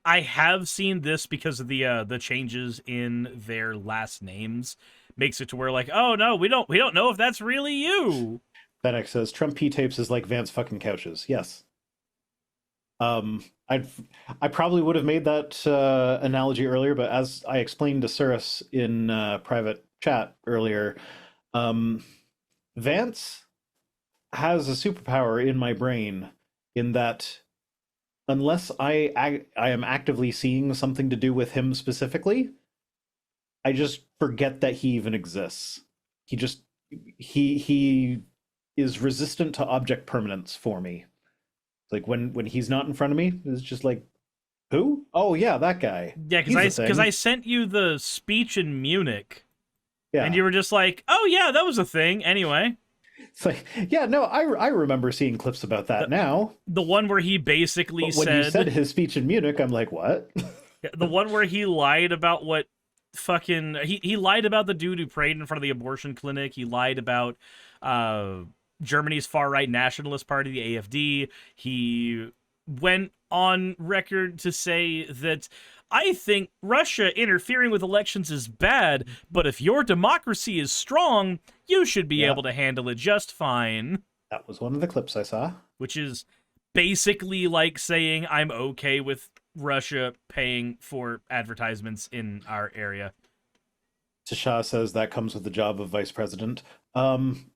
I have seen this because of the changes in their last names. Makes it to where like, oh no, we don't know if that's really you. Fennec says Trump P tapes is like Vance fucking couches. Yes. I I probably would have made that analogy earlier, but as I explained to Suris in private chat earlier, um, Vance has a superpower in my brain in that unless I am actively seeing something to do with him specifically, I just forget that he even exists. He just he is resistant to object permanence for me. Like when he's not in front of me, it's just like, who? Oh yeah, that guy. Yeah, He's a because I thing. sent you the speech in Munich, and Yeah. you were just like, oh yeah, that was a thing. Anyway, It's like, yeah, no, I remember seeing clips about that the now. the one where he basically But when you said said his speech in Munich, I'm like, what? the one where he lied about what fucking he lied about the dude who prayed in front of the abortion clinic. He lied about uh Germany's far right nationalist party, the AfD. He went on record to say that I think Russia interfering with elections is bad, but if your democracy is strong, you should be Yeah, able to handle it just fine. that was one of the clips I saw. Which is basically like saying I'm okay with Russia paying for advertisements in our area. Tasha says that comes with the job of vice president.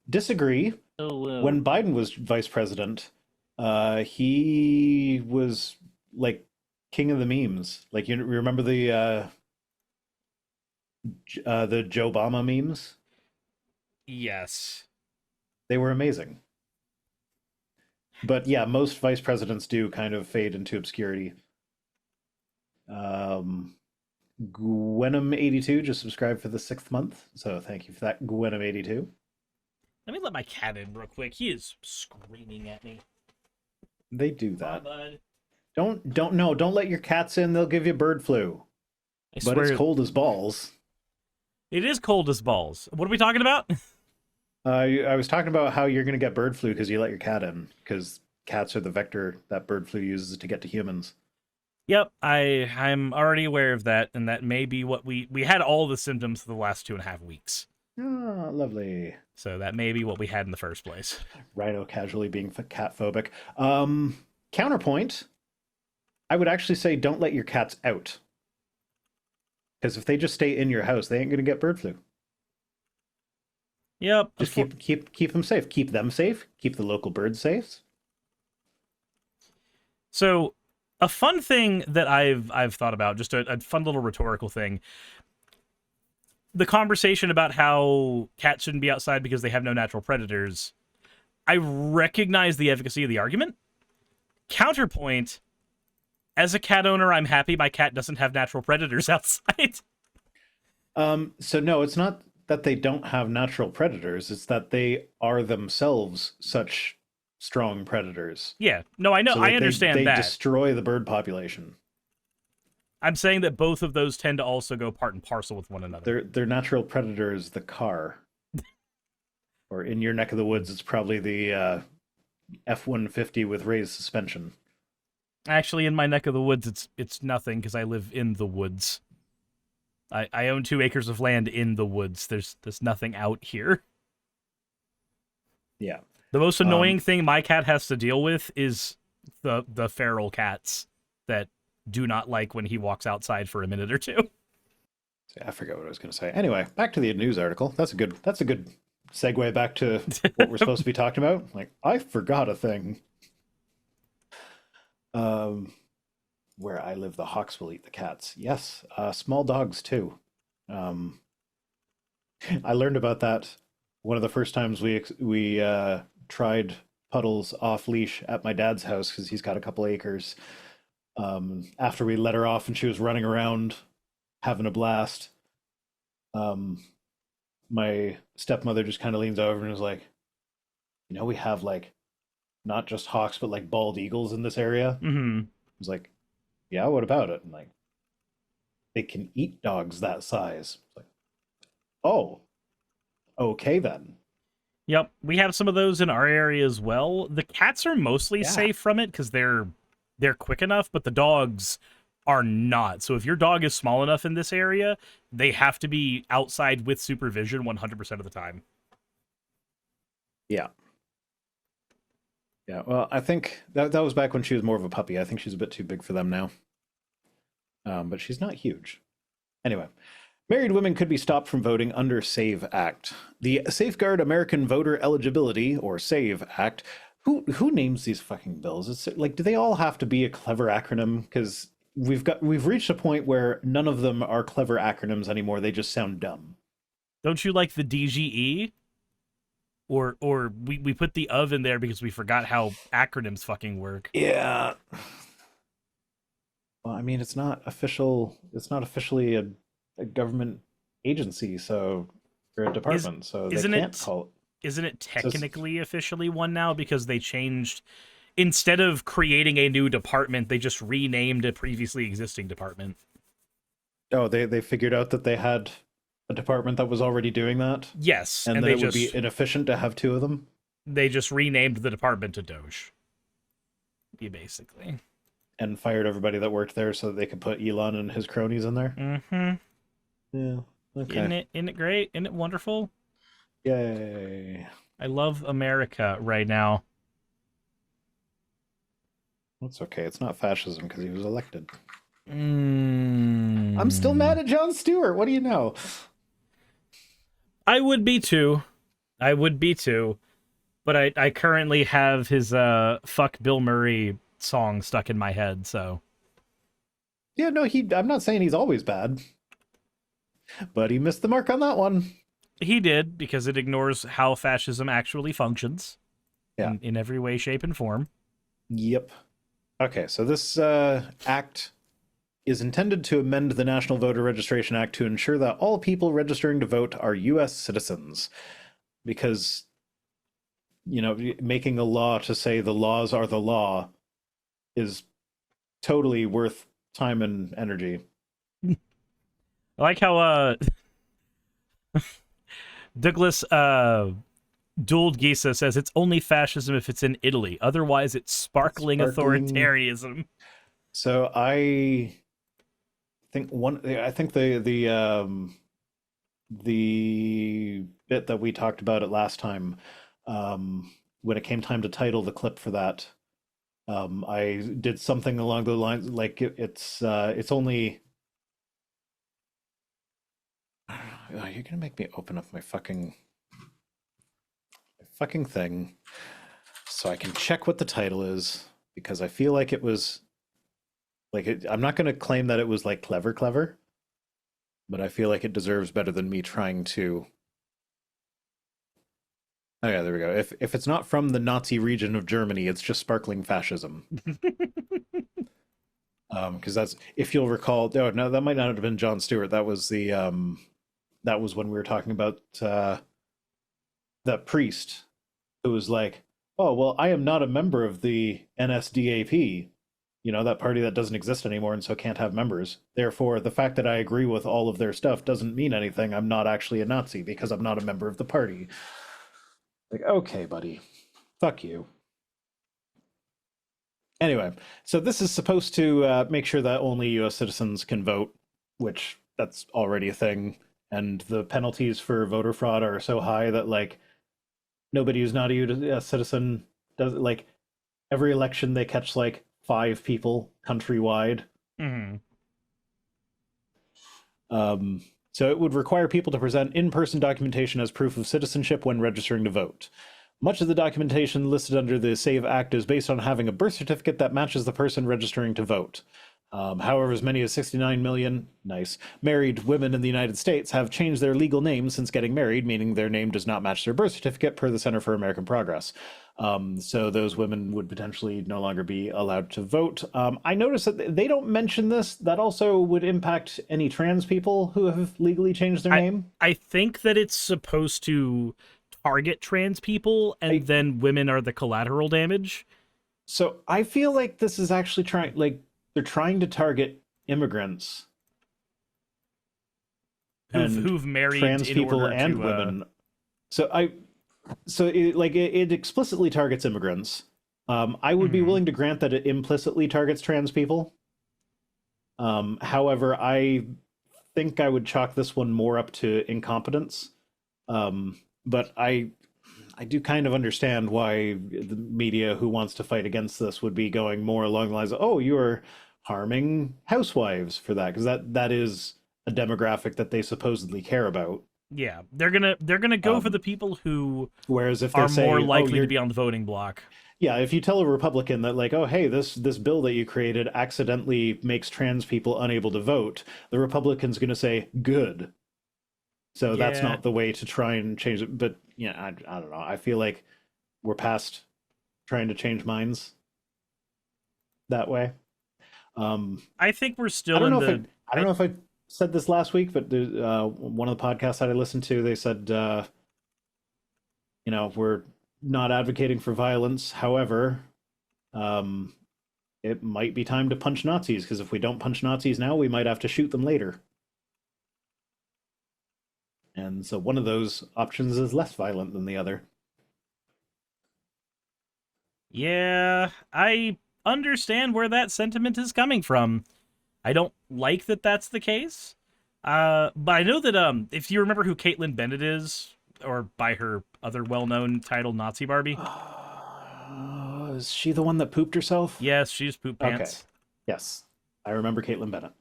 Disagree. Oh, When Biden was vice president, he was like king of the memes. Like you remember the Joe Obama memes? yes. They were amazing. But yeah, most vice presidents do kind of fade into obscurity. Um, Gwenham82 just subscribed for the 6th month, so thank you for that, Gwenham82. Let me let my cat in real quick. He is screaming at me. They do Come on, that. bud. Don't let your cats in. They'll give you bird flu. I But it's swear cold as balls. it is cold as balls. What are we talking about? I was talking about how you're going to get bird flu because you let your cat in, because cats are the vector that bird flu uses to get to humans. Yep, I'm already aware of that, and that may be what we had all the symptoms for the last 2.5 weeks. Ah, lovely. So that may be what we had in the first place. Rhino casually being cat phobic. Counterpoint, I would actually say don't let your cats out. Because if they just stay in your house, they ain't going to get bird flu. Yep. Just keep them safe. Keep them safe. Keep the local birds safe. So a fun thing that I've thought about, just a fun little rhetorical thing. The conversation about how cats shouldn't be outside because they have no natural predators. I recognize the efficacy of the argument. Counterpoint, as a cat owner, I'm happy my cat doesn't have natural predators outside. So no, it's not that they don't have natural predators. It's that they are themselves such strong predators. Yeah, no, I know, So I like understand they that. destroy the bird population. I'm saying that both of those tend to also go part and parcel with one another. Their natural predator is the car. Or in your neck of the woods, it's probably the F-150 with raised suspension. Actually, in my neck of the woods, it's nothing because I live in the woods. I own 2 acres of land in the woods. There's nothing out here. Yeah. The most annoying Um, thing my cat has to deal with is the feral cats that do not like when he walks outside for a minute or two. I forget what I was going to say. Anyway, back to the news article. That's a good segue back to what we're supposed to be talking about. Like, I forgot a thing. Um, where I live, the hawks will eat the cats. Yes, small dogs too. Um, I learned about that one of the first times we tried Puddles off leash at my dad's house because he's got a couple acres. After we let her off and she was running around having a blast, um, my stepmother just kind of leans over and is like, we have like not just hawks but like bald eagles in this area. I Mm-hmm. was like, yeah, what about it? And like, they can eat dogs that size. It's like, oh, okay then. Yep, we have some of those in our area as well. The cats are mostly Yeah. safe from it because they're quick enough, but the dogs are not. So if your dog is small enough in this area, they have to be outside with supervision 100% of the time. Yeah. Yeah, well, I think that was back when she was more of a puppy. I think she's a bit too big for them now. But she's not huge. Anyway, married women could be stopped from voting under SAVE Act. The Safeguard American Voter Eligibility, or SAVE Act. Who names these fucking bills? It's like, do they all have to be a clever acronym? Because we've reached a point where none of them are clever acronyms anymore. They just sound dumb. Don't you like the DGE? Or we put the of in there because we forgot how acronyms fucking work. Yeah. Well, I mean, it's not official. It's not officially a government agency, so or a department, so they can't call it. Isn't it technically officially one now because they changed? Instead of creating a new department, they just renamed a previously existing department. Oh, they figured out that they had a department that was already doing that? Yes, and then it would be inefficient to have two of them? They just renamed the department to Doge. Basically. And fired everybody that worked there so that they could put Elon and his cronies in there? Mm-hmm. Yeah, okay. Isn't it great? Isn't it wonderful? Yay. I love America right now. That's okay. It's not fascism because he was elected. I'm still mad at Jon Stewart. What do you know? I would be too. But I currently have his Fuck Bill Murray song stuck in my head, so. Yeah, no, I'm not saying he's always bad. But he missed the mark on that one. He did, because it ignores how fascism actually functions. Yeah. In every way, shape, and form. Yep. Okay, so this act is intended to amend the National Voter Registration Act to ensure that all people registering to vote are U.S. citizens. Because, you know, making a law to say the laws are the law is totally worth time and energy. I like how Douglas Duld Gisa says it's only fascism if it's in Italy. Otherwise, it's sparkling authoritarianism. So I think the bit that we talked about it last time, when it came time to title the clip for that, I did something along the lines like it's only. Oh, you're gonna make me open up my fucking thing so I can check what the title is, because I feel like it was like I'm not gonna claim that it was like clever, but I feel like it deserves better than me trying to. Oh yeah, there we go. If it's not from the Nazi region of Germany, it's just sparkling fascism. Because that's, if you'll recall, no, that might not have been Jon Stewart. That was that was when we were talking about that priest who was like, oh, well, I am not a member of the NSDAP, you know, that party that doesn't exist anymore and so can't have members. Therefore, the fact that I agree with all of their stuff doesn't mean anything. I'm not actually a Nazi because I'm not a member of the party. Like, okay, buddy, fuck you. Anyway, so this is supposed to make sure that only U.S. citizens can vote, which that's already a thing. And the penalties for voter fraud are so high that, like, nobody who's not a U.S. citizen does, like, every election they catch, like, 5 people countrywide. Mm-hmm. So it would require people to present in-person documentation as proof of citizenship when registering to vote. Much of the documentation listed under the SAVE Act is based on having a birth certificate that matches the person registering to vote. However, as many as 69 million, married women in the United States have changed their legal names since getting married, meaning their name does not match their birth certificate per the Center for American Progress. So those women would potentially no longer be allowed to vote. I noticed that they don't mention this. That also would impact any trans people who have legally changed their name. I think that it's supposed to target trans people, and then women are the collateral damage. So I feel like this is actually they're trying to target immigrants who've married trans people and women. So it explicitly targets immigrants. I would be willing to grant that it implicitly targets trans people. However, I think I would chalk this one more up to incompetence. But I do kind of understand why the media who wants to fight against this would be going more along the lines of, oh, you are harming housewives for that, because that is a demographic that they supposedly care about. Yeah, they're gonna go for the Um, people who Whereas if they are more say, oh, likely to you're be on the voting block. yeah, if you tell a Republican that like, oh, hey, this bill that you created accidentally makes trans people unable to vote, the Republican's going to say, good. So that's Yeah, not the way to try and change it. But yeah, I don't know. I feel like we're past trying to change minds that way. I think we're I still don't in know if the. I don't know if I said this last week, but one of the podcasts that I listened to, they said, we're not advocating for violence. However, um, it might be time to punch Nazis, because if we don't punch Nazis now, we might have to shoot them later. And so one of those options is less violent than the other. Yeah, I understand where that sentiment is coming from. I don't like that that's the case. But I know that if you remember who Caitlin Bennett is, or by her other well-known title, Nazi Barbie. Is she the one that pooped herself? Yes, she's poop Okay. pants. Yes. I remember Caitlin Bennett.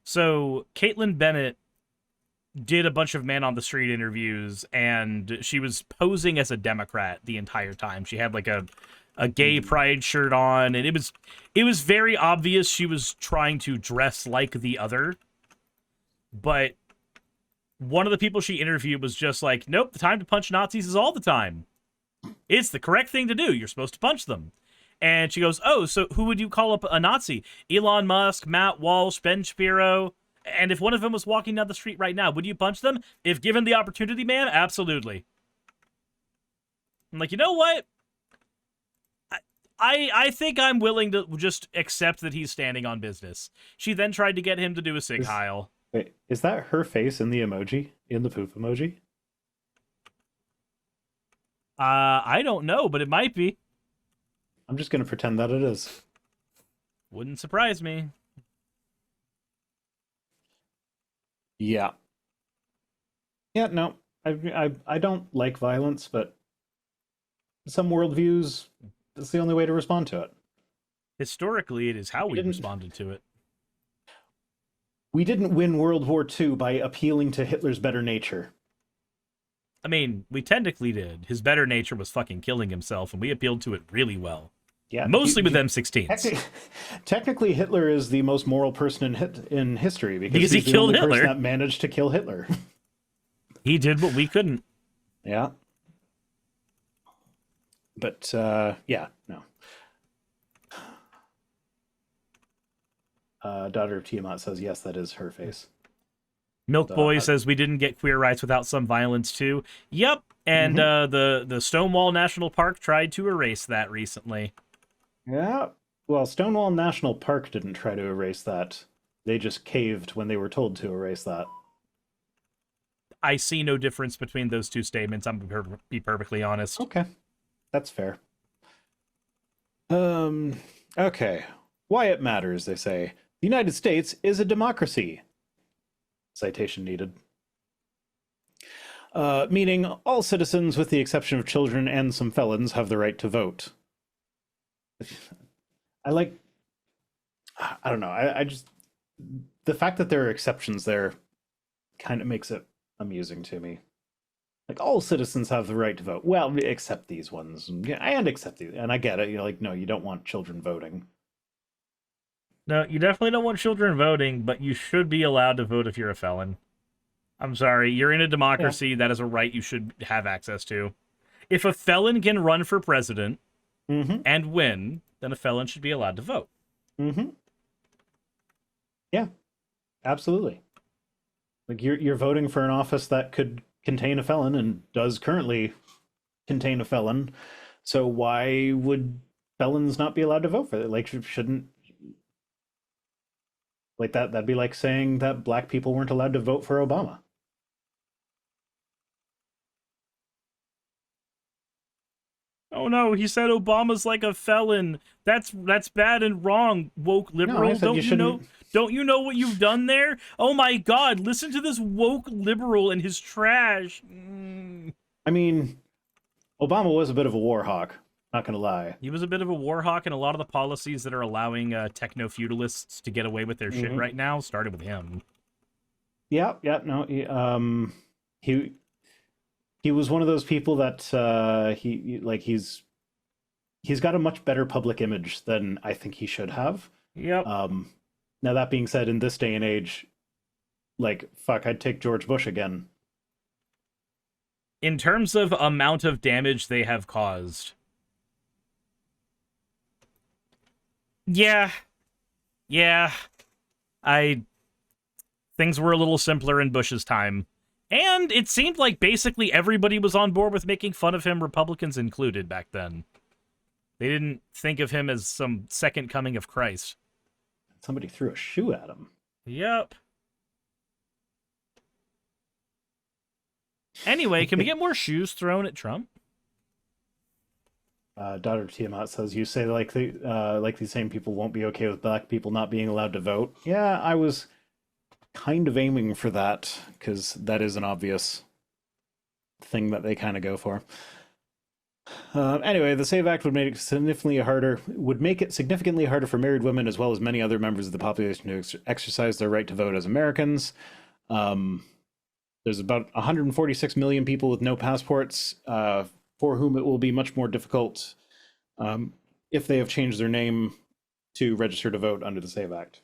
So Caitlin Bennett did a bunch of man on the street interviews, and she was posing as a Democrat the entire time. She had like a gay pride shirt on, and it was very obvious she was trying to dress like the other. But one of the people she interviewed was just like, nope, the time to punch Nazis is all the time. It's the correct thing to do. You're supposed to punch them. And she goes, oh, so who would you call up a Nazi? Elon Musk, Matt Walsh, Ben Shapiro. And if one of them was walking down the street right now, would you punch them? If given the opportunity, ma'am, absolutely. I'm like, you know what? I think I'm willing to just accept that he's standing on business. She then tried to get him to do a Sig Heil. Wait, is that her face in the emoji? In the poop emoji? I don't know, but it might be. I'm just going to pretend that it is. Wouldn't surprise me. Yeah. Yeah, no. I don't like violence, but some worldviews, that's the only way to respond to it. Historically, it is how we didn't- responded to it. We didn't win World War II by appealing to Hitler's better nature. I mean, we technically did. His better nature was fucking killing himself, and we appealed to it really well. Yeah, Mostly with M16s. Technically, Hitler is the most moral person in history because Because he he's the killed only Hitler. person that managed to kill Hitler. He did what we couldn't. Yeah. But yeah, no. Daughter of Tiamat says yes, that is her face. Milk Boy says we didn't get queer rights without some violence too. Yep, and the Stonewall National Park tried to erase that recently. Yeah. Well, Stonewall National Park didn't try to erase that. They just caved when they were told to erase that. I see no difference between those two statements. I'm gonna be perfectly honest. Okay. That's fair. Okay. Why it matters, they say. The United States is a democracy. Citation needed. Meaning all citizens, with the exception of children and some felons, have the right to vote. I don't know. I just, the fact that there are exceptions there kind of makes it amusing to me. Like, all citizens have the right to vote. Well, except these ones. And except these. And I get it. You're like, no, you don't want children voting. No, you definitely don't want children voting, but you should be allowed to vote if you're a felon. I'm sorry, you're in a democracy. Yeah. That is a right you should have access to. If a felon can run for president and win, then a felon should be allowed to vote. Yeah, absolutely. Like, you're voting for an office that could contain a felon and does currently contain a felon. So why would felons not be allowed to vote for it? Like, shouldn't, like, that'd be like saying that black people weren't allowed to vote for Obama. Oh no, he said Obama's like a felon. That's bad and wrong, woke No, I liberal. said you shouldn't. Don't you know what you've done there? Oh my god, listen to this woke liberal and his trash. I mean, Obama was a bit of a war hawk, not gonna lie. He was a bit of a war hawk, and a lot of the policies that are allowing techno-feudalists to get away with their shit right now started with him. Yeah, no, he was one of those people that he's got a much better public image than I think he should have. Yep. Now that being said, in this day and age, like fuck, I'd take George Bush again. In terms of amount of damage they have caused. Yeah. Things were a little simpler in Bush's time. And it seemed like basically everybody was on board with making fun of him, Republicans included, back then. They didn't think of him as some second coming of Christ. Somebody threw a shoe at him. Yep. Anyway, can we get more shoes thrown at Trump? Daughter Tiamat says, "You say like these same people won't be okay with black people not being allowed to vote." Yeah, I was kind of aiming for that because that is an obvious thing that they kind of go for. Anyway, the SAVE Act would make it significantly harder for married women as well as many other members of the population to exercise their right to vote as Americans. There's about 146 million people with no passports, for whom it will be much more difficult if they have changed their name to register to vote under the SAVE Act.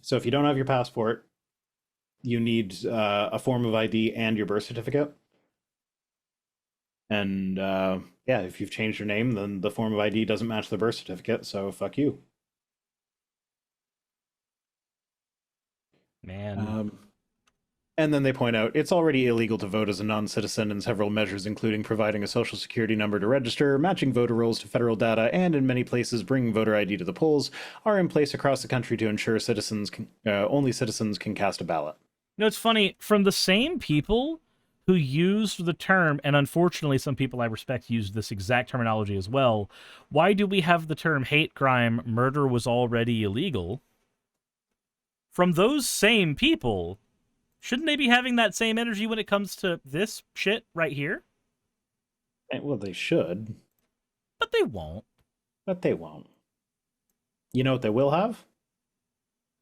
So if you don't have your passport, you need a form of ID and your birth certificate. And if you've changed your name, then the form of ID doesn't match the birth certificate, so fuck you. Man. And then they point out it's already illegal to vote as a non-citizen, and several measures, including providing a social security number to register, matching voter rolls to federal data, and in many places bringing voter ID to the polls, are in place across the country to ensure only citizens can cast a ballot. You know, it's funny, from the same people who used the term, and unfortunately some people I respect used this exact terminology as well, why do we have the term hate crime, murder was already illegal? From those same people, shouldn't they be having that same energy when it comes to this shit right here? Well, they should. But they won't. You know what they will have?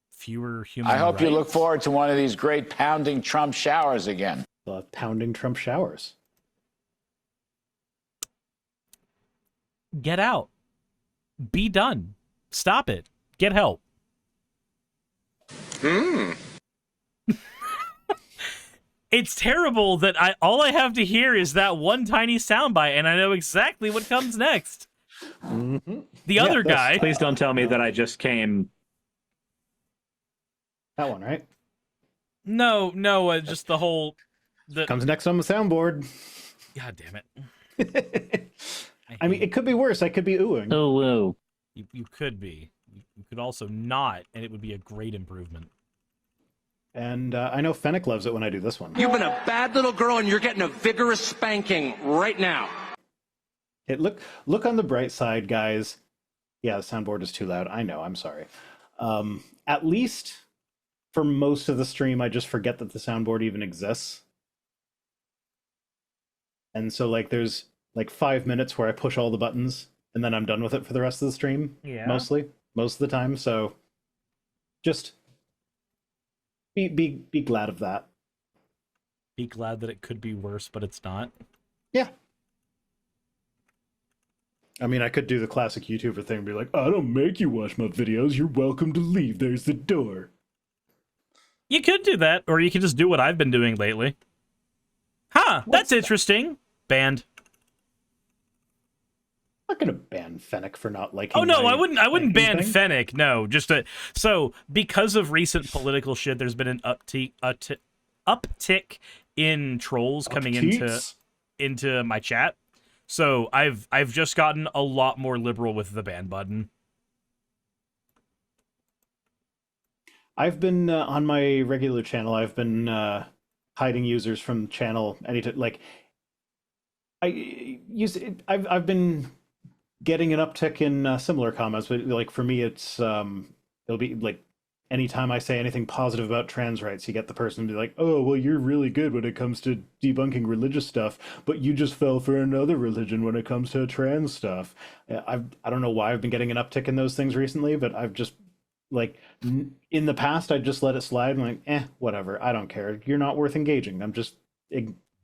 Fewer human I hope rights. you look forward to one of these great pounding Trump showers again. They'll have pounding Trump showers. Get out. Be done. Stop it. Get help. It's terrible that all I have to hear is that one tiny soundbite, and I know exactly what comes next. Mm-hmm. The other guy. Please don't tell me that I just came. That one, right? No, just the whole. Comes next on the soundboard. God damn it. I mean, it could be worse. I could be oohing. Oh, whoa. You could be. You could also not, and it would be a great improvement. And I know Fennec loves it when I do this one. You've been a bad little girl, and you're getting a vigorous spanking right now. Hey, look on the bright side, guys. Yeah, the soundboard is too loud. I know. I'm sorry. At least for most of the stream, I just forget that the soundboard even exists. And so, like, there's like 5 minutes where I push all the buttons, and then I'm done with it for the rest of the stream. Yeah. Most of the time. So, just be glad of that. Be glad that it could be worse, but it's not. Yeah. I mean, I could do the classic YouTuber thing and be like, I don't make you watch my videos. You're welcome to leave. There's the door. You could do that, or you could just do what I've been doing lately. Huh, that's interesting. Banned. I'm not gonna ban Fennec for not liking. Oh no, my I wouldn't ban thing. Fennec. No, so because of recent political shit, there's been an uptick in trolls coming into my chat. So I've just gotten a lot more liberal with the ban button. I've been on my regular channel. I've been hiding users from the channel anytime. Like, I've been getting an uptick in similar comments, but like for me, it's it'll be like anytime I say anything positive about trans rights, you get the person to be like, "Oh, well, you're really good when it comes to debunking religious stuff, but you just fell for another religion when it comes to trans stuff." I don't know why I've been getting an uptick in those things recently, but I've just like in the past I just let it slide. I'm like, whatever, I don't care. You're not worth engaging. I'm just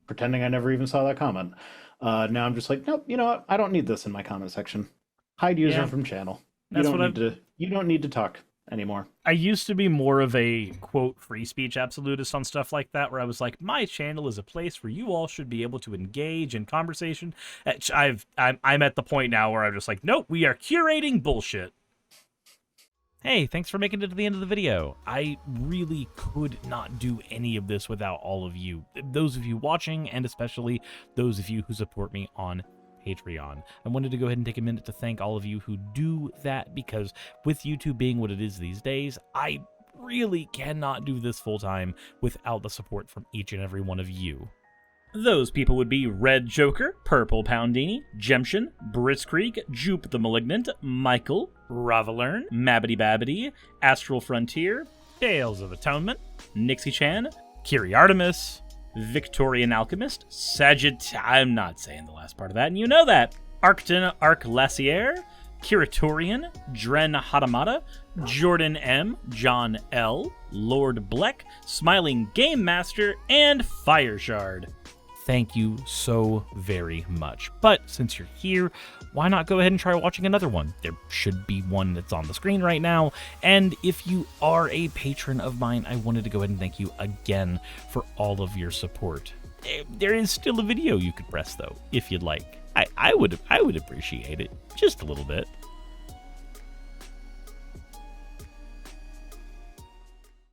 pretending I never even saw that comment. Now I'm just like, nope, you know what? I don't need this in my comment section. Hide user from channel. You don't need to talk anymore. I used to be more of a quote free speech absolutist on stuff like that, where I was like, my channel is a place where you all should be able to engage in conversation. I'm at the point now where I'm just like, nope, we are curating bullshit. Hey, thanks for making it to the end of the video. I really could not do any of this without all of you. Those of you watching, and especially those of you who support me on Patreon. I wanted to go ahead and take a minute to thank all of you who do that, because with YouTube being what it is these days, I really cannot do this full time without the support from each and every one of you. Those people would be Red Joker, Purple Poundini, Jemshin, Britzkrieg, Jupe the Malignant, Michael, Ravalern, Mabbity Babbity, Astral Frontier, Tales of Atonement, Nixie Chan, Kiri Artemis, Victorian Alchemist, I'm not saying the last part of that, and you know that, Arcton Arclacier, Kiratorian, Dren Hadamata, Jordan M, John L, Lord Bleck, Smiling Game Master, and Fireshard. Thank you so very much. But since you're here, why not go ahead and try watching another one? There should be one that's on the screen right now. And if you are a patron of mine, I wanted to go ahead and thank you again for all of your support. There is still a video you could press though, if you'd like. I would appreciate it just a little bit.